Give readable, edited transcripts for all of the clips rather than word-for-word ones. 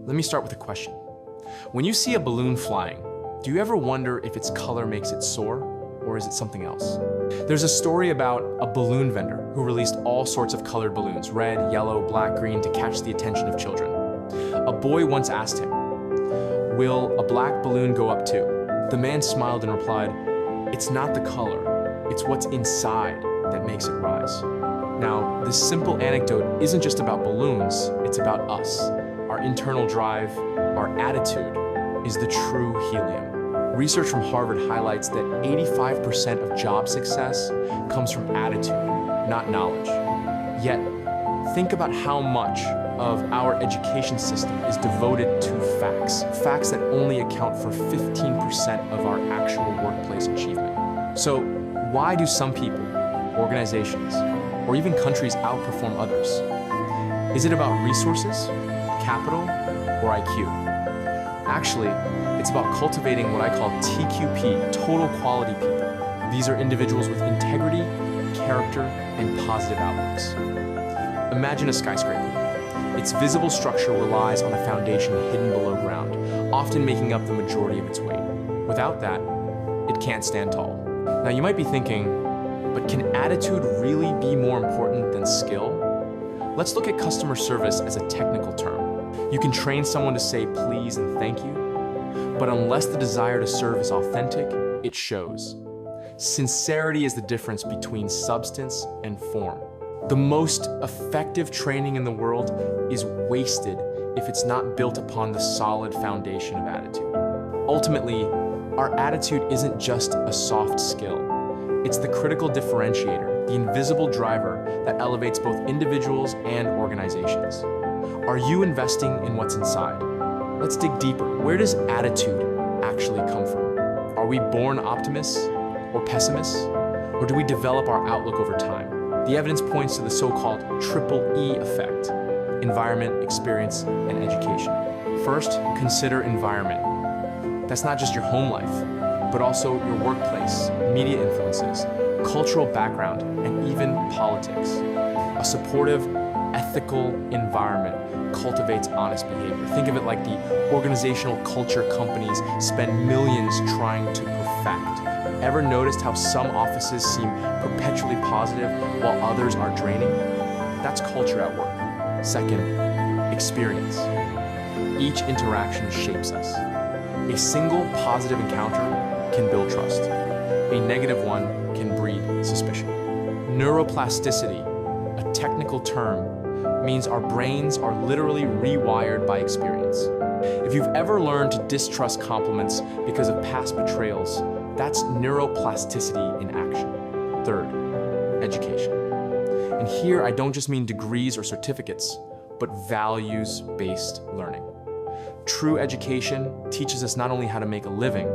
Let me start with a question. When you see a balloon flying, do you ever wonder if its color makes it soar, or is it something else? There's a story about a balloon vendor who released all sorts of colored balloons, red, yellow, black, green, to catch the attention of children. A boy once asked him, "Will a black balloon go up too?" The man smiled and replied, "It's not the color, it's what's inside that makes it rise." Now, this simple anecdote isn't just about balloons, it's about us. Our internal drive, our attitude, is the true helium. Research from Harvard highlights that 85% of job success comes from attitude, not knowledge. Yet, think about how much of our education system is devoted to facts that only account for 15% of our actual workplace achievement. So, why do some people, organizations, or even countries outperform others? Is it about resources, capital, or IQ? Actually, it's about cultivating what I call TQP, total quality people. These are individuals with integrity, character, and positive outlooks. Imagine a skyscraper. Its visible structure relies on a foundation hidden below ground, often making up the majority of its weight. Without that, it can't stand tall. Now you might be thinking, but can attitude really be more important than skill? Let's look at customer service as a technical term. You can train someone to say please and thank you, but unless the desire to serve is authentic, it shows. Sincerity is the difference between substance and form. The most effective training in the world is wasted if it's not built upon the solid foundation of attitude. Ultimately, our attitude isn't just a soft skill. It's the critical differentiator, the invisible driver that elevates both individuals and organizations. Are you investing in what's inside? Let's dig deeper. Where does attitude actually come from? Are we born optimists or pessimists? Or do we develop our outlook over time? The evidence points to the so-called triple E effect: environment, experience, and education. First, consider environment. That's not just your home life, but also your workplace, media influences, cultural background, and even politics. A supportive, ethical environment cultivates honest behavior. Think of it like the organizational culture companies spend millions trying to perfect. Ever noticed how some offices seem perpetually positive while others are draining? That's culture at work. Second, experience. Each interaction shapes us. A single positive encounter can build trust. A negative one can breed suspicion. Neuroplasticity, a technical term, means our brains are literally rewired by experience. If you've ever learned to distrust compliments because of past betrayals, that's neuroplasticity in action. Third, education. And here I don't just mean degrees or certificates, but values-based learning. True education teaches us not only how to make a living,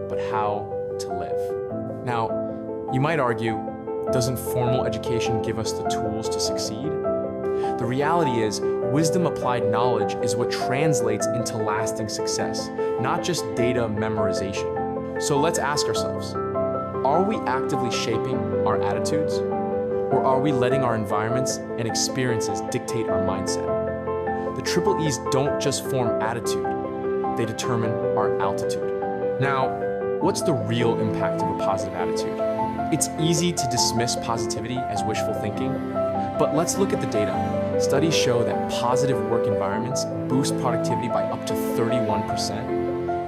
but how to live. Now, you might argue, doesn't formal education give us the tools to succeed? The reality is, wisdom applied knowledge is what translates into lasting success, not just data memorization. So let's ask ourselves, are we actively shaping our attitudes? Or are we letting our environments and experiences dictate our mindset? The triple E's don't just form attitude, they determine our altitude. Now, what's the real impact of a positive attitude? It's easy to dismiss positivity as wishful thinking, but let's look at the data. Studies show that positive work environments boost productivity by up to 31%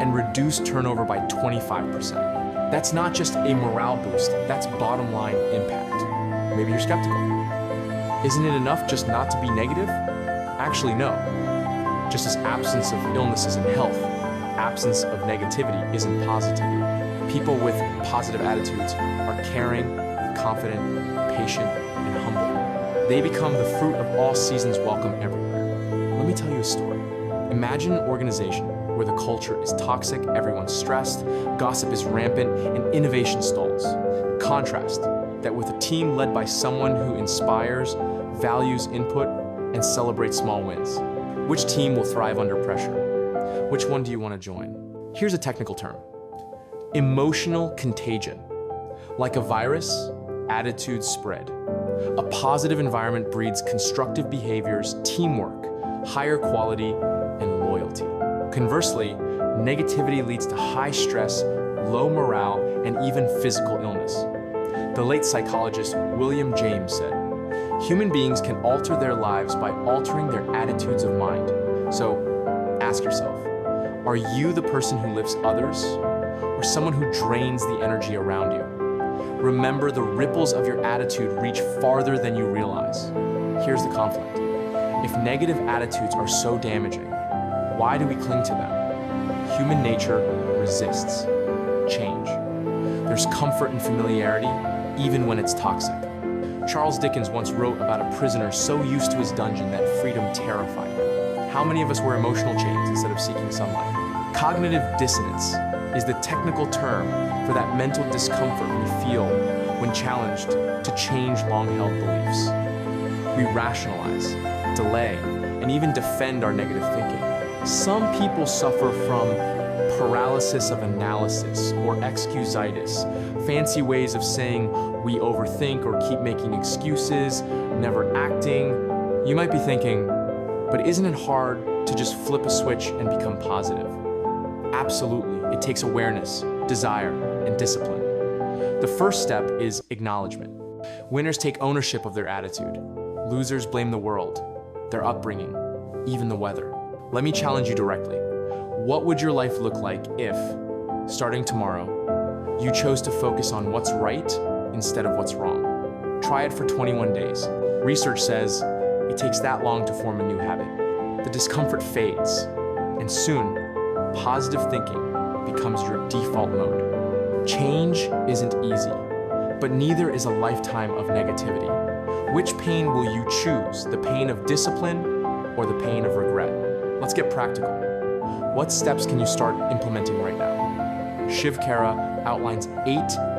and reduce turnover by 25%. That's not just a morale boost, that's bottom line impact. Maybe you're skeptical. Isn't it enough just not to be negative? Actually, no. Just as absence of illness isn't health, absence of negativity isn't positivity. People with positive attitudes are caring, confident, patient, and humble. They become the fruit of all seasons welcome everywhere. Let me tell you a story. Imagine an organization where the culture is toxic, everyone's stressed, gossip is rampant, and innovation stalls. Contrast that with a team led by someone who inspires, values input, and celebrates small wins. Which team will thrive under pressure? Which one do you want to join? Here's a technical term. Emotional contagion. Like a virus, attitudes spread. A positive environment breeds constructive behaviors, teamwork, higher quality, and loyalty. Conversely, negativity leads to high stress, low morale, and even physical illness. The late psychologist William James said, "Human beings can alter their lives by altering their attitudes of mind." So ask yourself, are you the person who lifts others or someone who drains the energy around you? Remember, the ripples of your attitude reach farther than you realize. Here's the conflict. If negative attitudes are so damaging, why do we cling to them? Human nature resists change. There's comfort in familiarity, even when it's toxic. Charles Dickens once wrote about a prisoner so used to his dungeon that freedom terrified him. How many of us wear emotional chains instead of seeking sunlight? Cognitive dissonance is the technical term for that mental discomfort we feel when challenged to change long-held beliefs. We rationalize, delay, and even defend our negative thinking. Some people suffer from paralysis of analysis or excusitis, fancy ways of saying we overthink or keep making excuses, never acting. You might be thinking, but isn't it hard to just flip a switch and become positive? Absolutely, it takes awareness, desire, and discipline. The first step is acknowledgement. Winners take ownership of their attitude. Losers blame the world, their upbringing, even the weather. Let me challenge you directly. What would your life look like if, starting tomorrow, you chose to focus on what's right instead of what's wrong? Try it for 21 days. Research says it takes that long to form a new habit. The discomfort fades, and soon, positive thinking becomes your default mode. Change isn't easy, but neither is a lifetime of negativity. Which pain will you choose, the pain of discipline or the pain of regret? Let's get practical. What steps can you start implementing right now? Shiv Khera outlines 8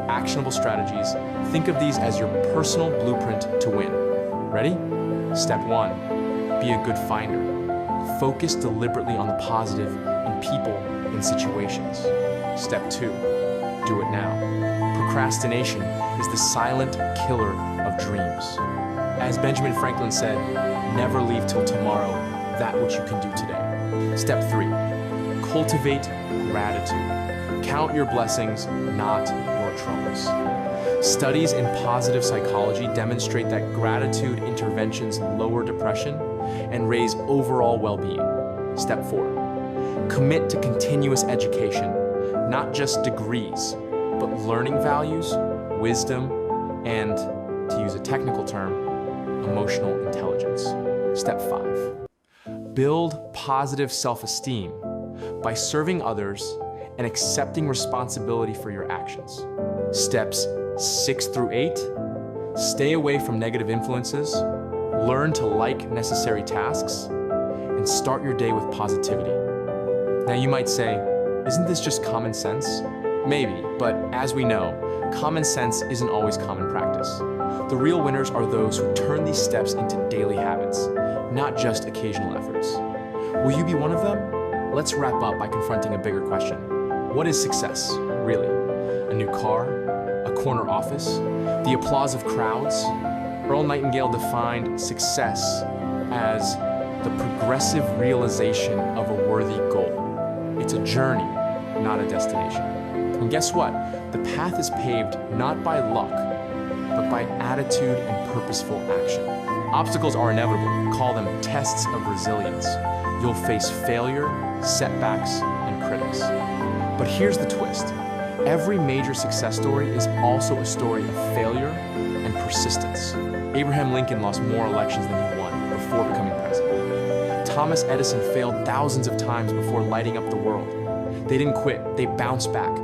actionable strategies. Think of these as your personal blueprint to win. Ready? Step 1, be a good finder. Focus deliberately on the positive in people and situations. Step 2, do it now. Procrastination is the silent killer of dreams. As Benjamin Franklin said, never leave till tomorrow that which you can do today. Step 3, cultivate gratitude. Count your blessings, not your troubles. Studies in positive psychology demonstrate that gratitude interventions lower depression and raise overall well-being. Step 4, commit to continuous education, not just degrees, but learning values, wisdom, and, to use a technical term, emotional intelligence. Step 5, build positive self-esteem by serving others and accepting responsibility for your actions. Steps 6 through 8, stay away from negative influences, learn to like necessary tasks, and start your day with positivity. Now you might say, isn't this just common sense? Maybe, but as we know, common sense isn't always common practice. The real winners are those who turn these steps into daily habits, not just occasional efforts. Will you be one of them? Let's wrap up by confronting a bigger question. What is success, really? A new car? A corner office? The applause of crowds? Earl Nightingale defined success as the progressive realization of a worthy goal. It's a journey, not a destination. And guess what? The path is paved not by luck, but by attitude and purposeful action. Obstacles are inevitable. Call them tests of resilience. You'll face failure, setbacks, and critics. But here's the twist. Every major success story is also a story of failure and persistence. Abraham Lincoln lost more elections than he won before becoming president. Thomas Edison failed thousands of times before lighting up the world. They didn't quit, they bounced back,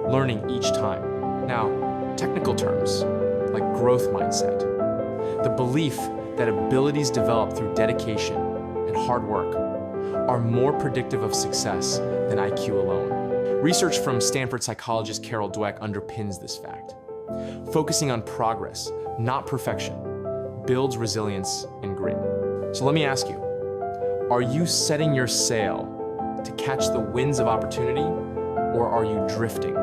learning each time. Now, technical terms, like growth mindset, the belief that abilities developed through dedication and hard work are more predictive of success than IQ alone. Research from Stanford psychologist Carol Dweck underpins this fact. Focusing on progress, not perfection, builds resilience and grit. So let me ask you, are you setting your sail to catch the winds of opportunity, or are you drifting,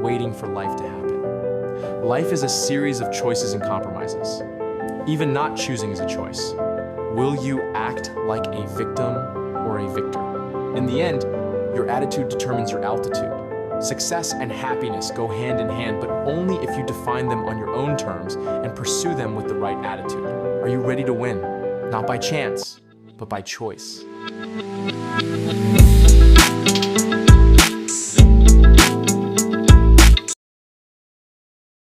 waiting for life to happen? Life is a series of choices and compromises. Even not choosing is a choice. Will you act like a victim or a victor? In the end, Your attitude determines your altitude. Success and happiness go hand in hand, but only if you define them on your own terms and pursue them with the right attitude. Are you ready to win? Not by chance, but by choice.